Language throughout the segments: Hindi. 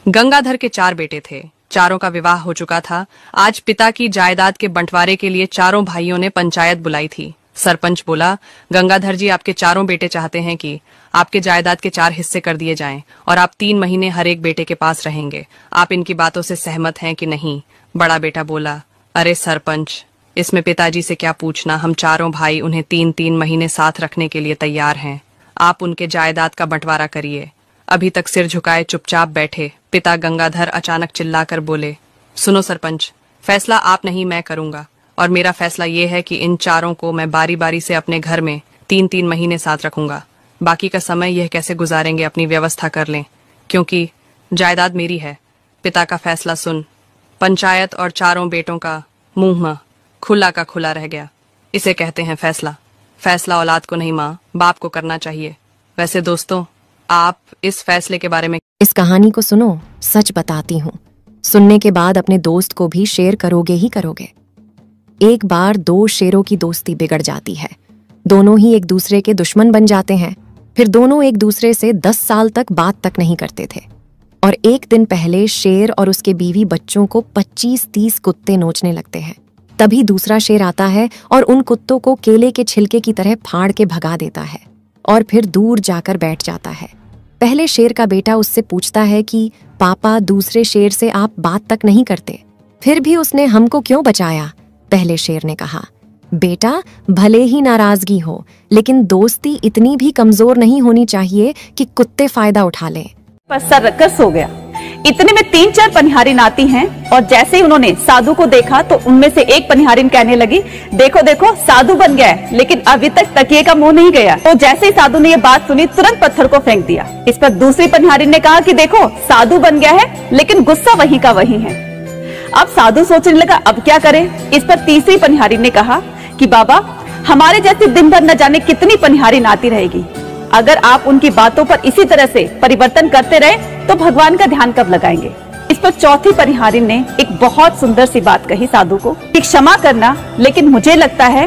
गंगाधर के 4 बेटे थे। चारों का विवाह हो चुका था। आज पिता की जायदाद के बंटवारे के लिए चारों भाइयों ने पंचायत बुलाई थी। सरपंच बोला, गंगाधर जी, आपके चारों बेटे चाहते हैं कि आपके जायदाद के 4 हिस्से कर दिए जाएं और आप 3 महीने हर एक बेटे के पास रहेंगे। आप इनकी बातों से सहमत हैं कि नहीं? बड़ा बेटा बोला, अरे सरपंच, इसमें पिताजी से क्या पूछना, हम चारों भाई उन्हें 3-3 महीने साथ रखने के लिए तैयार हैं। आप उनके जायदाद का बंटवारा करिए। अभी तक सिर झुकाए चुपचाप बैठे पिता गंगाधर अचानक चिल्लाकर बोले, सुनो सरपंच, फैसला आप नहीं मैं करूंगा, और मेरा फैसला ये है कि इन चारों को मैं बारी बारी से अपने घर में 3-3 महीने साथ रखूंगा। बाकी का समय यह कैसे गुजारेंगे अपनी व्यवस्था कर लें, क्योंकि जायदाद मेरी है। पिता का फैसला सुन पंचायत और चारों बेटों का मुंह खुला का खुला रह गया। इसे कहते हैं फैसला। फैसला औलाद को नहीं माँ बाप को करना चाहिए। वैसे दोस्तों, आप इस फैसले के बारे में इस कहानी को सुनो, सच बताती हूँ, सुनने के बाद अपने दोस्त को भी शेयर करोगे ही करोगे। एक बार 2 शेरों की दोस्ती बिगड़ जाती है। दोनों ही एक दूसरे के दुश्मन बन जाते हैं। फिर दोनों एक दूसरे से 10 साल तक बात तक नहीं करते थे। और एक दिन पहले शेर और उसके बीवी बच्चों को 25-30 कुत्ते नोचने लगते हैं। तभी दूसरा शेर आता है और उन कुत्तों को केले के छिलके की तरह फाड़ के भगा देता है और फिर दूर जाकर बैठ जाता है। पहले शेर का बेटा उससे पूछता है कि पापा, दूसरे शेर से आप बात तक नहीं करते, फिर भी उसने हमको क्यों बचाया? पहले शेर ने कहा, बेटा, भले ही नाराजगी हो, लेकिन दोस्ती इतनी भी कमजोर नहीं होनी चाहिए कि कुत्ते फायदा उठा लें। पर सर रखकर सो गया। इतने में 3-4 पनिहारिन आती हैं और जैसे ही उन्होंने साधु को देखा तो उनमें से एक पनिहारिन कहने लगी, देखो देखो, साधु बन गया है, लेकिन अभी तक तकिए का मुंह नहीं गया। तो जैसे ही साधु ने ये बात सुनी, तुरंत पत्थर को फेंक दिया। इस पर दूसरी पनिहारिन ने कहा कि देखो, साधु बन गया है, लेकिन गुस्सा वही का वही है। अब साधु सोचने लगा अब क्या करे। इस पर तीसरी पनिहारिन ने कहा कि बाबा, हमारे जैसी दिन भर न जाने कितनी पनिहारिन आती रहेगी, अगर आप उनकी बातों पर इसी तरह से परिवर्तन करते रहे तो भगवान का ध्यान कब लगाएंगे। इस पर चौथी पनिहारिन ने एक बहुत सुंदर सी बात कही साधु को कि क्षमा करना, लेकिन मुझे लगता है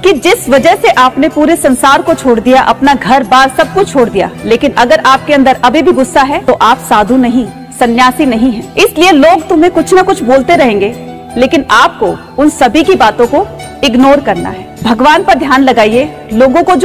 कि जिस वजह से आपने पूरे संसार को छोड़ दिया, अपना घर बार सब कुछ छोड़ दिया, लेकिन अगर आपके अंदर अभी भी गुस्सा है तो आप साधु नहीं, सन्यासी नहीं है। इसलिए लोग तुम्हें कुछ न कुछ बोलते रहेंगे, लेकिन आपको उन सभी की बातों को इग्नोर करना है। भगवान पर ध्यान लगाइए। लोगों को जो